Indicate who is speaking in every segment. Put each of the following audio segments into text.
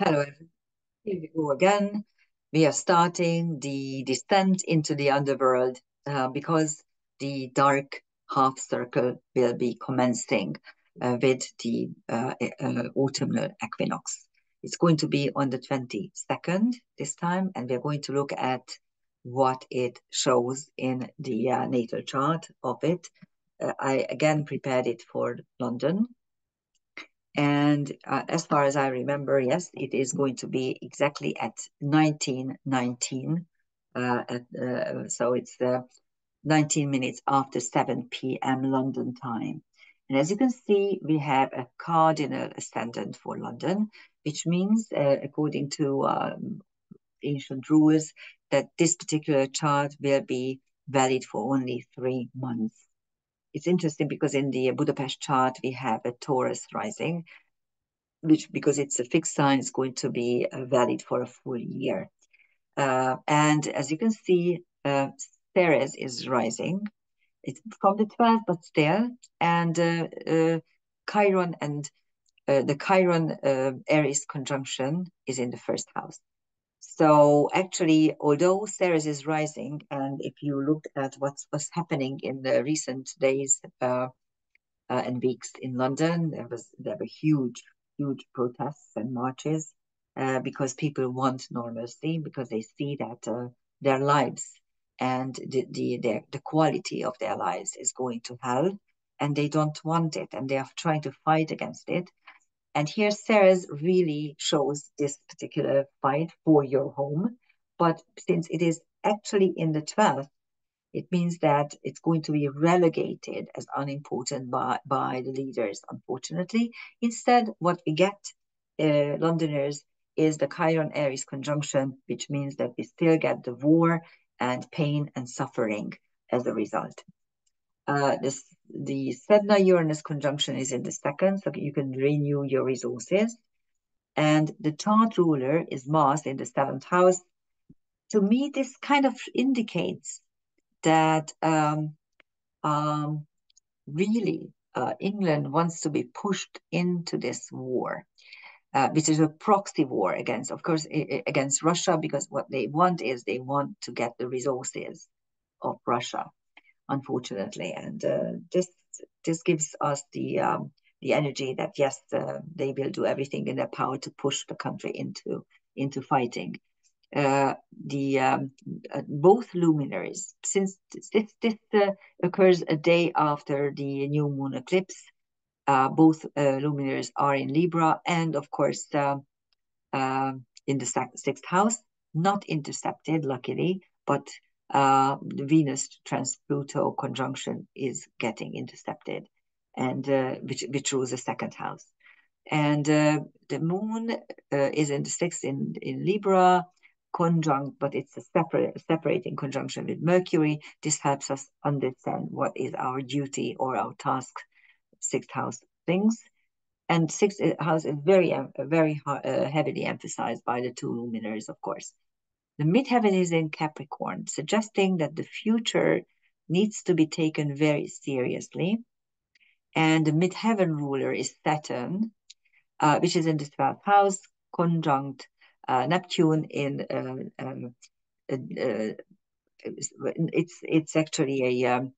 Speaker 1: Hello, everyone. Here we go again. We are starting the descent into the underworld because the dark half circle will be commencing with the autumnal equinox. It's going to be on the 22nd this time, and we're going to look at what it shows in the natal chart of it. I again prepared it for London. And as far as I remember, yes, it is going to be exactly at 1919. So it's 19 minutes after 7 p.m. London time. And as you can see, we have a cardinal ascendant for London, which means, according to ancient rules, that this particular chart will be valid for only 3 months. It's interesting because in the Budapest chart, we have a Taurus rising, which, because it's a fixed sign, is going to be valid for a full year. And as you can see, Ceres is rising. It's from the 12th, but still. And Chiron and the Chiron Aries conjunction is in the first house. So actually, although Ceres is rising, and if you look at what's happening in the recent days and weeks in London, there were huge protests and marches because people want normalcy, because they see that their lives and the quality of their lives is going to hell, and they don't want it, and they are trying to fight against it. And here Ceres really shows this particular fight for your home. But since it is actually in the 12th, it means that it's going to be relegated as unimportant by the leaders, unfortunately. Instead, what we get, Londoners, is the Chiron Aries conjunction, which means that we still get the war and pain and suffering as a result. The Sedna Uranus conjunction is in the second, so you can renew your resources. And the chart ruler is Mars in the 7th house. To me, this kind of indicates that really England wants to be pushed into this war, which is a proxy war against, of course, against Russia, because what they want is they want to get the resources of Russia, unfortunately. And this gives us the energy that yes, they will do everything in their power to push the country into fighting. Both luminaries, since this occurs a day after the new moon eclipse, both luminaries are in Libra, and of course in the 6th house, not intercepted, luckily, but the Venus trans Pluto conjunction is getting intercepted, and which rules the 2nd house. And the moon is in the 6th in Libra, conjunct, but it's a separating conjunction with Mercury. This helps us understand what is our duty or our task, 6th house things. And 6th house is very heavily emphasized by the 2 luminaries, of course. The midheaven is in Capricorn, suggesting that the future needs to be taken very seriously. And the midheaven ruler is Saturn, which is in the 12th house, conjunct Neptune in it's actually a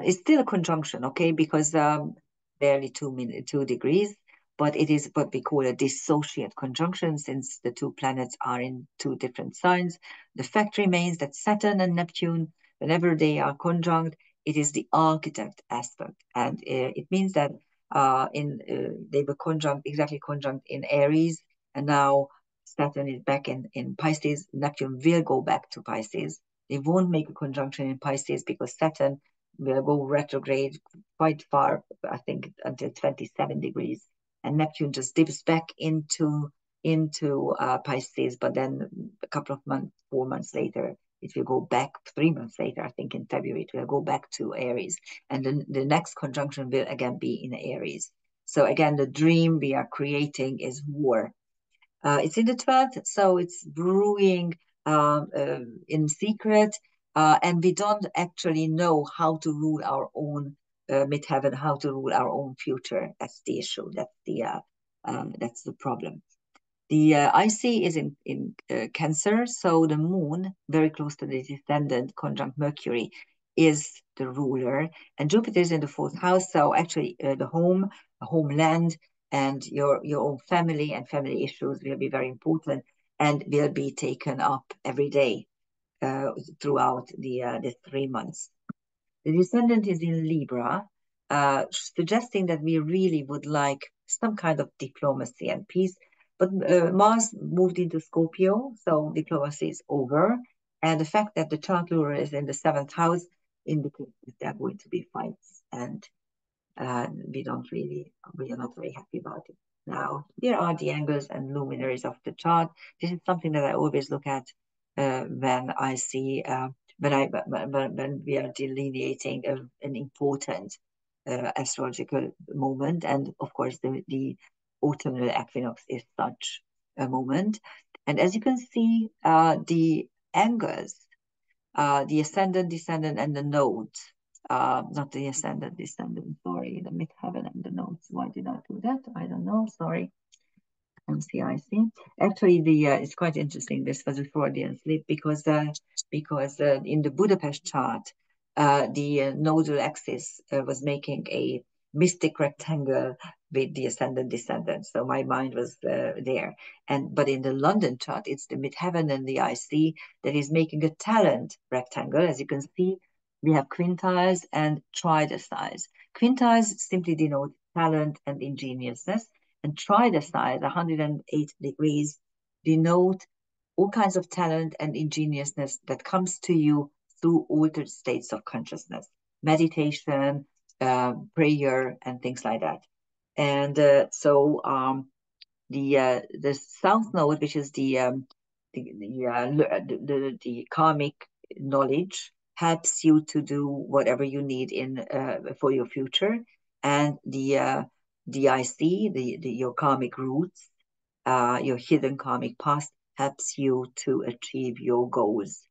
Speaker 1: it's still a conjunction, okay, because barely 2 degrees, but it is what we call a dissociate conjunction, since the 2 planets are in 2 different signs. The fact remains that Saturn and Neptune, whenever they are conjunct, it is the architect aspect, and it means that they were exactly conjunct in Aries, and now Saturn is back in Pisces. Neptune will go back to Pisces. They won't make a conjunction in Pisces because Saturn will go retrograde quite far, I think, until 27 degrees. And Neptune just dips back into Pisces, but then a couple of months, 4 months later, it will go back. 3 months later, I think in February, it will go back to Aries. And then the next conjunction will again be in Aries. So again, the dream we are creating is war. It's in the 12th, so it's brewing in secret, and we don't actually know how to rule our own midheaven, how to rule our own future. That's the issue. That's That's the problem. The IC is in Cancer, so the moon, very close to the descendant, conjunct Mercury, is the ruler, and Jupiter is in the fourth house. So actually, the homeland, and your own family and family issues will be very important and will be taken up every day throughout the 3 months. The descendant is in Libra, suggesting that we really would like some kind of diplomacy and peace. But Mars moved into Scorpio, so diplomacy is over. And the fact that the chart ruler is in the seventh house indicates that there are going to be fights, and we are not very happy about it. Now, here are the angles and luminaries of the chart. This is something that I always look at when I see when we are delineating an important astrological moment, and of course the autumnal equinox is such a moment. And as you can see, the angles, the ascendant, descendant, and the nodes. Not the ascendant, descendant, sorry, the midheaven and the nodes. Why did I do that? I don't know, sorry. MCIC. Actually, it's quite interesting. This was a Freudian slip because in the Budapest chart, the nodal axis was making a mystic rectangle with the ascendant descendant. So my mind was there. But in the London chart, it's the midheaven and the IC that is making a talent rectangle. As you can see, we have quintiles and trideciles. Quintiles simply denote talent and ingeniousness, and tridecile, 108 degrees, denote all kinds of talent and ingeniousness that comes to you through altered states of consciousness, meditation, prayer, and things like that. And the south node, which is the karmic knowledge, helps you to do whatever you need for your future, and the IC, your karmic roots, your hidden karmic past, helps you to achieve your goals.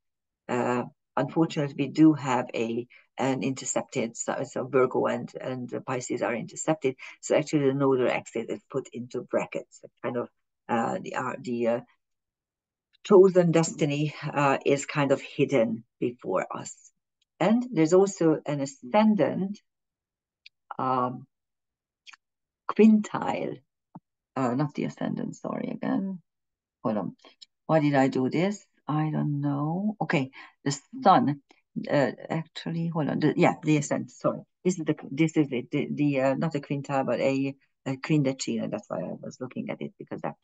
Speaker 1: Unfortunately, we do have an intercepted, so Virgo and Pisces are intercepted. So actually, the nodal axis is put into brackets. Kind of the chosen destiny is kind of hidden before us. And there's also an ascendant quintile, not the ascendant, sorry again. Hold on. Why did I do this? I don't know. Okay, the sun. Actually, hold on. The ascent. Sorry, this is it. Not a quintile, but a quindecina. That's why I was looking at it, because that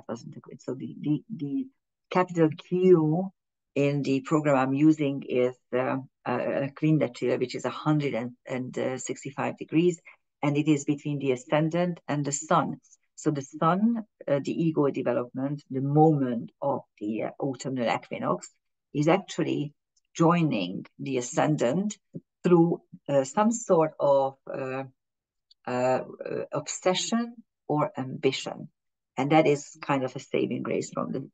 Speaker 1: wasn't a quint. So the capital Q in the program I'm using is a quindecina, which is 165 degrees, and it is between the ascendant and the sun. So the sun, the ego development, the moment of the autumnal equinox, is actually joining the ascendant through some sort of obsession or ambition. And that is kind of a saving grace for the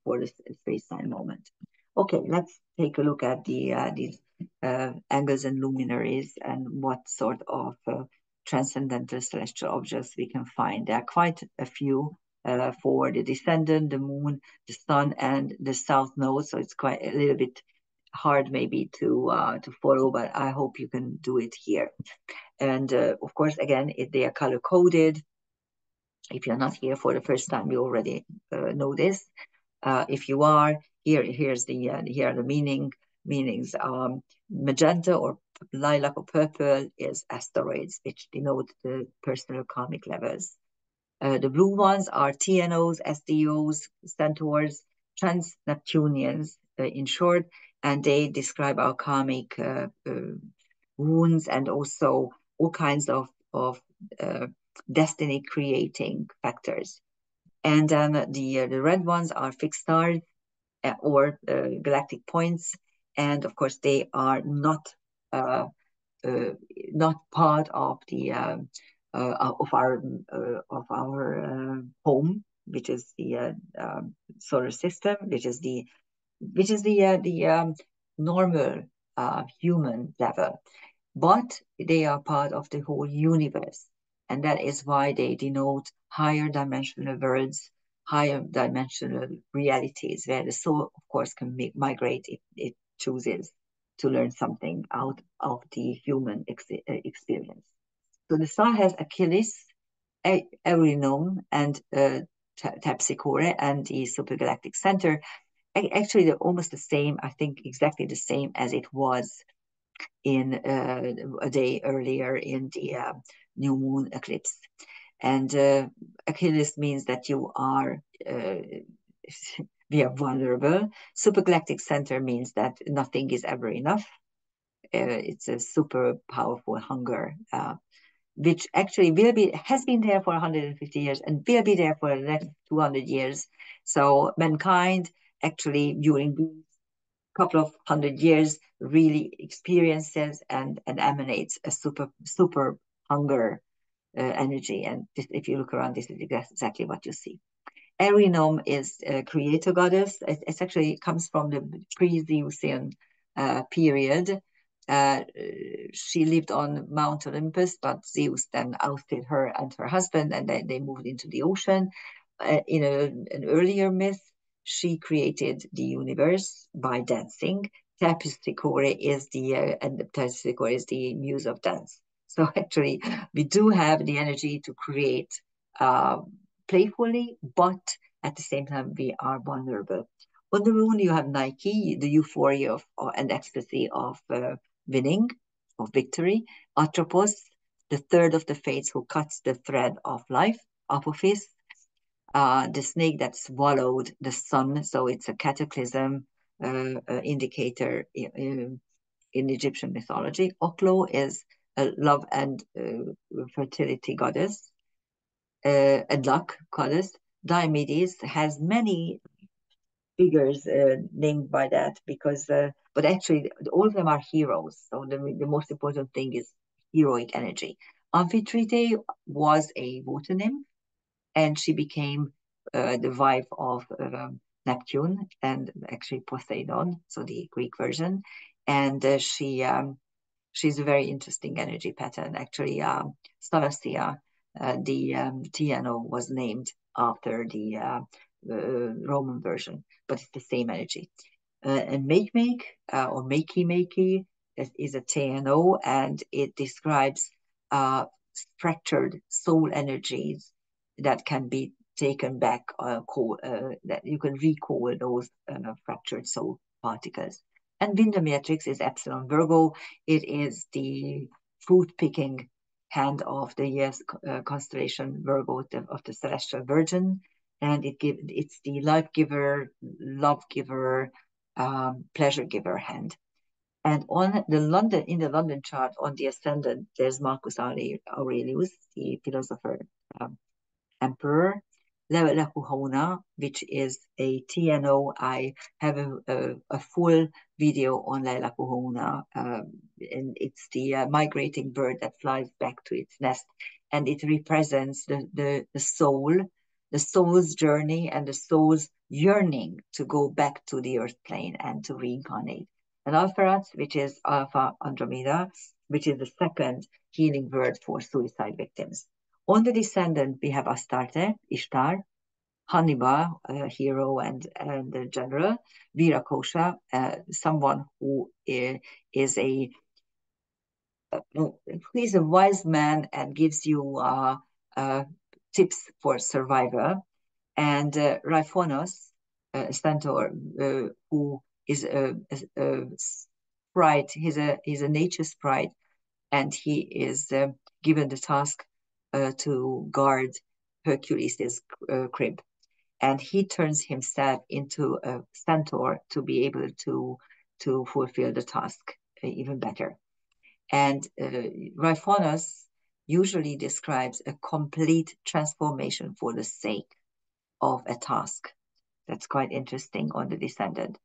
Speaker 1: space time moment. Okay, let's take a look at these angles and luminaries and what sort of transcendental celestial objects we can find. There are quite a few for the descendant, the moon, the sun, and the south node. So it's quite a little bit hard maybe to follow, but I hope you can do it here. And of course, again, they are color coded. If you're not here for the first time, you already know this. If you are here, here are the meanings. Magenta or lilac or purple is asteroids, which denote the personal karmic levels. The blue ones are TNOs, SDOs, centaurs, trans-Neptunians, in short, and they describe our karmic wounds and also all kinds of destiny creating factors. And then the red ones are fixed stars or galactic points, and of course they are not part of the of our home, which is the solar system, which is the normal human level, but they are part of the whole universe. And that is why they denote higher dimensional worlds, higher dimensional realities, where the soul, of course, can migrate if it chooses to learn something out of the human experience. So the star has Achilles, Eurinome, and Terpsichore, and the supergalactic center. Actually, they're almost the same, I think exactly the same as it was in a day earlier in the new moon eclipse. And Achilles means that you are we are vulnerable. Supergalactic center means that nothing is ever enough. It's a super powerful hunger, which actually has been there for 150 years and will be there for the next 200 years. So mankind actually during these couple of hundred years really experiences and emanates a super hunger energy. And if you look around, this is exactly what you see. Erinome is a creator goddess. It actually comes from the pre-Zeusian period. She lived on Mount Olympus, but Zeus then ousted her and her husband, and they moved into the ocean. In an earlier myth, she created the universe by dancing. Terpsichore is the muse of dance. So actually, we do have the energy to create playfully, but at the same time, we are vulnerable. On the moon, you have Nike, the euphoria and ecstasy of winning, of victory. Atropos, the third of the fates who cuts the thread of life. Apophis, the snake that swallowed the sun, so it's a cataclysm indicator in Egyptian mythology. Oklo is a love and fertility goddess, and luck goddess. Diomedes has many figures named by that because, but actually, all of them are heroes. So the most important thing is heroic energy. Amphitrite was a water nymph, and she became the wife of Neptune and actually Poseidon, so the Greek version. And she's a very interesting energy pattern. Actually, Stalacia, the TNO, was named after the Roman version, but it's the same energy. And Make or Makey is a TNO, and it describes fractured soul energies that can be taken back, that you can recall those fractured soul particles. And Winter Matrix is Epsilon Virgo. It is the fruit picking hand of the year's constellation Virgo of the celestial Virgin, and it's the life giver, love giver, pleasure giver hand. And in the London chart on the ascendant, there's Marcus Aurelius, the philosopher, emperor. Lehuhona, which is a TNO. I have a full video on Lehuhona, and it's the migrating bird that flies back to its nest, and it represents the soul, the soul's journey, and the soul's yearning to go back to the earth plane and to reincarnate. And Alpharat, which is Alpha Andromeda, which is the second healing word for suicide victims. On the descendant, we have Astarte, Ishtar, Hannibal, a hero and a general, Virakosha, someone who is a wise man and gives you tips for survival, and Riphonos, a centaur, who is a sprite. He's a nature sprite, and he is given the task to guard Hercules' crib. And he turns himself into a centaur to be able to fulfill the task even better. And Riphonos usually describes a complete transformation for the sake of a task. That's quite interesting on the descendant.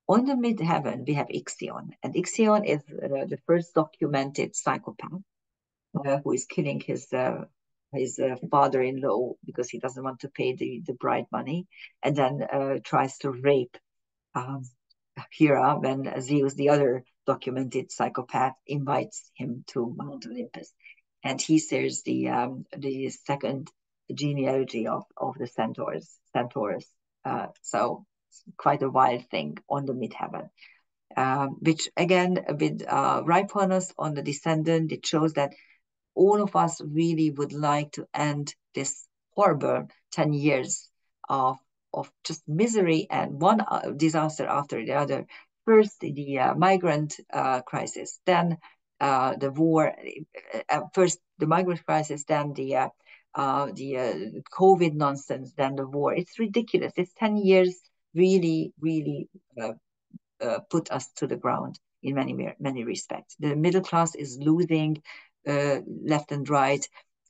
Speaker 1: On the midheaven, we have Ixion, and Ixion is the first documented psychopath who is killing his father-in-law because he doesn't want to pay the bride money, and then tries to rape Hera when Zeus, the other documented psychopath, invites him to Mount Olympus. and he serves the second genealogy of the Centaurus. So it's quite a wild thing on the midheaven, which again with Raiponus on the descendant, it shows that all of us really would like to end this horrible 10 years of just misery and one disaster after the other. First, the migrant crisis, then the war, first the migrant crisis, then the COVID nonsense, then the war. It's ridiculous. It's 10 years really, really put us to the ground in many respects. The middle class is losing left and right.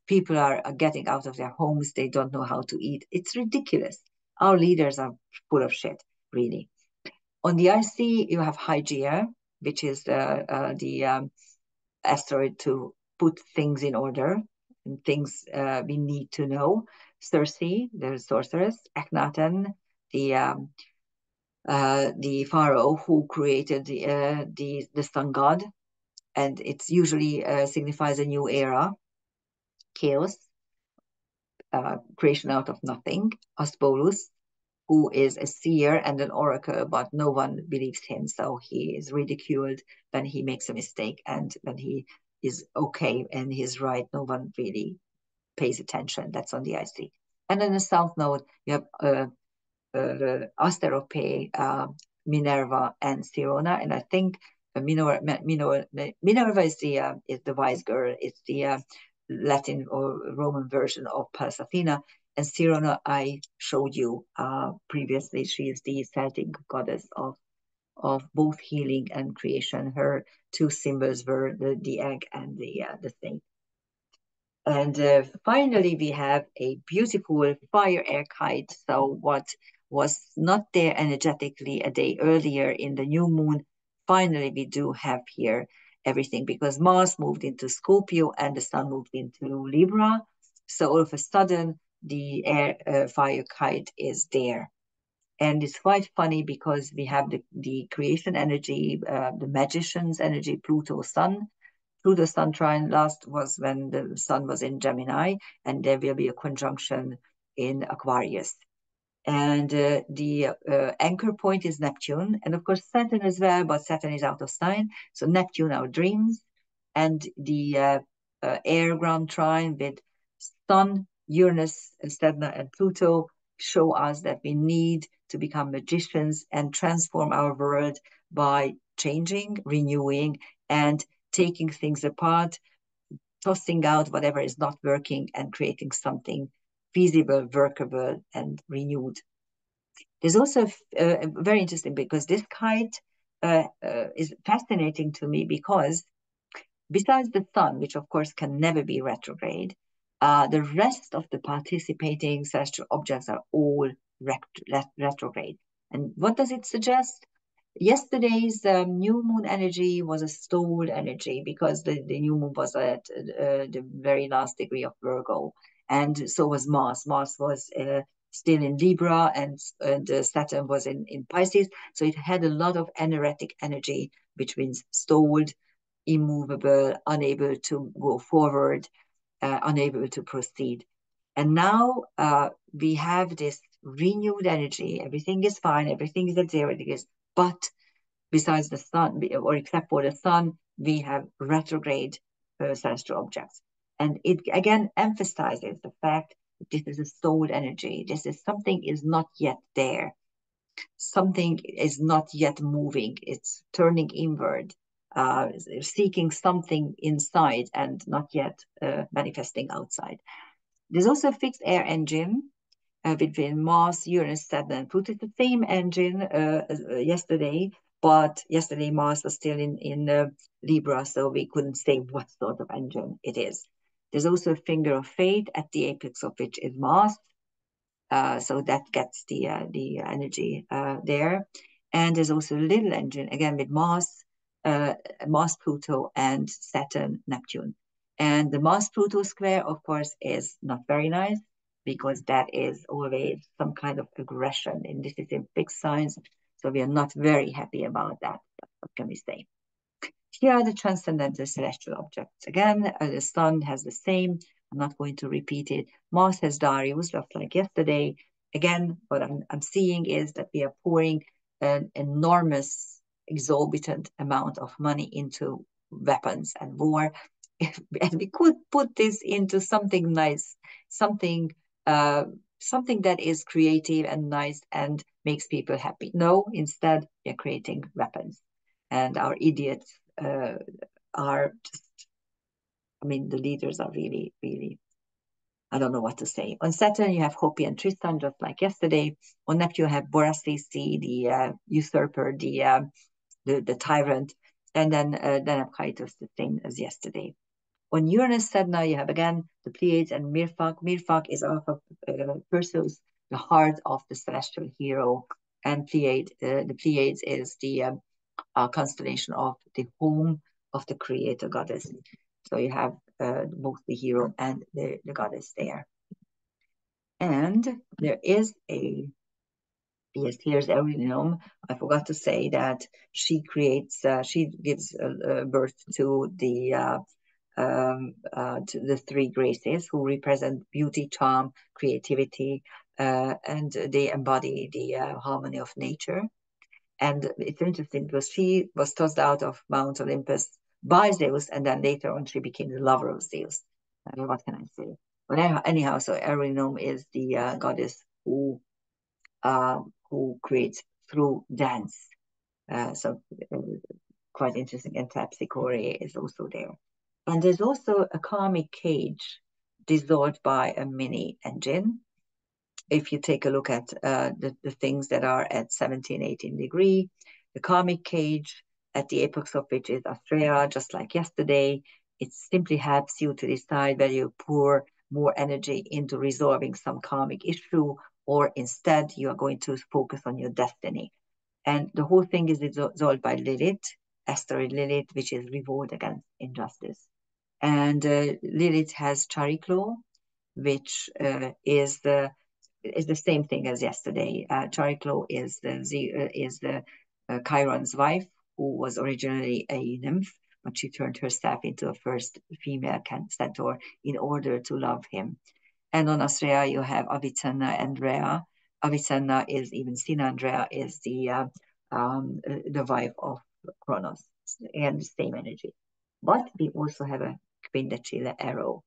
Speaker 1: People are getting out of their homes. They don't know how to eat. It's ridiculous. Our leaders are full of shit, really. On the IC, you have Hygeia, which is the asteroid to put things in order and things we need to know. Circe, the sorceress, Akhenaten, the pharaoh who created the sun god, and it's usually signifies a new era, chaos, creation out of nothing. Asbolus, who is a seer and an oracle, but no one believes him, so he is ridiculed when he makes a mistake, and when he is okay and he's right, no one really pays attention. That's on the IC. And then the south node, you have Asterope, Minerva, and Sirona. And I think Minerva is the wise girl. It's the Latin or Roman version of Persephone. And Sirona, I showed you previously. She is the Celtic goddess of both healing and creation. Her two symbols were the egg and the snake. And finally, we have a beautiful fire air kite. So what was not there energetically a day earlier in the new moon, finally we do have here everything, because Mars moved into Scorpio and the Sun moved into Libra. So all of a sudden, the air fire kite is there. And it's quite funny because we have the creation energy, the magician's energy, Pluto, Sun, Pluto Sun trine last was when the Sun was in Gemini, and there will be a conjunction in Aquarius. And the anchor point is Neptune, and of course Saturn as well, but Saturn is out of sign. So Neptune, our dreams, and the air ground trine with Sun, Uranus, Sedna, and Pluto show us that we need to become magicians and transform our world by changing, renewing, and taking things apart, tossing out whatever is not working, and creating something feasible, workable, and renewed. There's also very interesting, because this kite is fascinating to me, because besides the Sun, which of course can never be retrograde, the rest of the participating celestial objects are all retrograde. And what does it suggest? Yesterday's new moon energy was a stalled energy, because the new moon was at the very last degree of Virgo, and so was Mars. Mars was still in Libra, and Saturn was in Pisces, so it had a lot of anaretic energy, which means stalled, immovable, unable to go forward, unable to proceed. And now we have this renewed energy. Everything is fine. Everything is at 0 degrees. But besides the Sun, or except for the Sun, we have retrograde celestial objects. And it again emphasizes the fact that this is a soul energy. This is something is not yet there. Something is not yet moving. It's turning inward, seeking something inside and not yet manifesting outside. There's also a fixed air engine between Mars, Uranus, Saturn, and Pluto. It's the same engine as yesterday, but yesterday Mars was still in Libra, so we couldn't say what sort of engine it is. There's also a finger of fate, at the apex of which is Mars. So that gets the energy there. And there's also a little engine, again with Mars, Pluto, and Saturn, Neptune. And the Mars Pluto square, of course, is not very nice, because that is always some kind of aggression, and this is in fixed signs. So we are not very happy about that. What can we say? Here are the transcendental celestial objects. Again, the sun has the same. I'm not going to repeat it. Mars has Darius, just like yesterday. Again, what I'm seeing is that we are pouring an enormous, exorbitant amount of money into weapons and war. And we could put this into something nice, something uh, something that is creative and nice and makes people happy. No, instead, we are creating weapons. And our idiots are just, I mean, the leaders are really, really, I don't know what to say. On Saturn, you have Hopi and Tristan, just like yesterday. On Neptune, you have Borasisi, the usurper, the tyrant. And then Kite, the same as yesterday. On Uranus, Sedna, you have again the Pleiades and Mirfak. Mirfak is of Perseus, the heart of the celestial hero. And the Pleiades is the constellation of the home of the creator goddess. So you have both the hero and the goddess there. And there is a, yes, here's Eurydice. I forgot to say that she gives birth to the three graces who represent beauty, charm, creativity, and they embody the harmony of nature. And it's interesting because she was tossed out of Mount Olympus by Zeus, and then later on she became the lover of Zeus. What can I say? But anyhow, so Eurydice is the goddess who creates through dance. So quite interesting. And Terpsichore is also there. And there's also a karmic cage dissolved by a mini engine. If you take a look at the things that are at 17, 18 degree, the karmic cage at the apex of which is Astrea, just like yesterday, it simply helps you to decide whether you pour more energy into resolving some karmic issue, or instead you are going to focus on your destiny. And the whole thing is dissolved by Lilith, asteroid Lilith, which is revolt against injustice. And Lilith has Chariklo, which is the same thing as yesterday. Chariklo is the Chiron's wife, who was originally a nymph, but she turned herself into a first female centaur in order to love him. And on Astrea, you have Avicenna and Rhea. Avicenna is even Synandrea is the wife of Kronos, and the same energy. But we also have a Quindecilla arrow.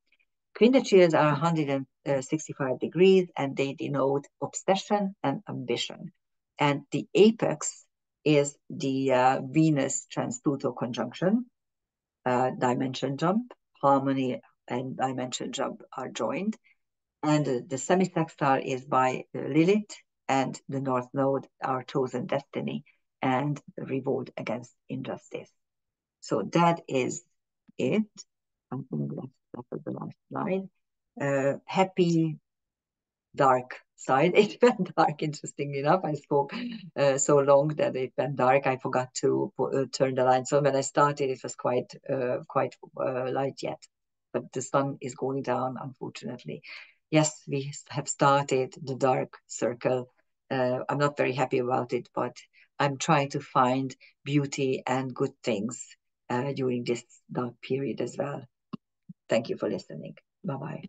Speaker 1: Quindecillas are 165 degrees, and they denote obsession and ambition. And the apex is the Venus trans-Pluto conjunction, dimension jump, harmony and dimension jump are joined. And the semisextile is by Lilith and the North Node, our chosen destiny, and revolt against injustice. So that is it. I think that was the last slide. Happy dark side. It went dark, interesting enough. I spoke so long that it went dark. I forgot to turn the lights on. When I started, it was quite light yet. But the sun is going down, unfortunately. Yes, we have started the dark circle. I'm not very happy about it, but I'm trying to find beauty and good things during this dark period as well. Thank you for listening. Bye-bye.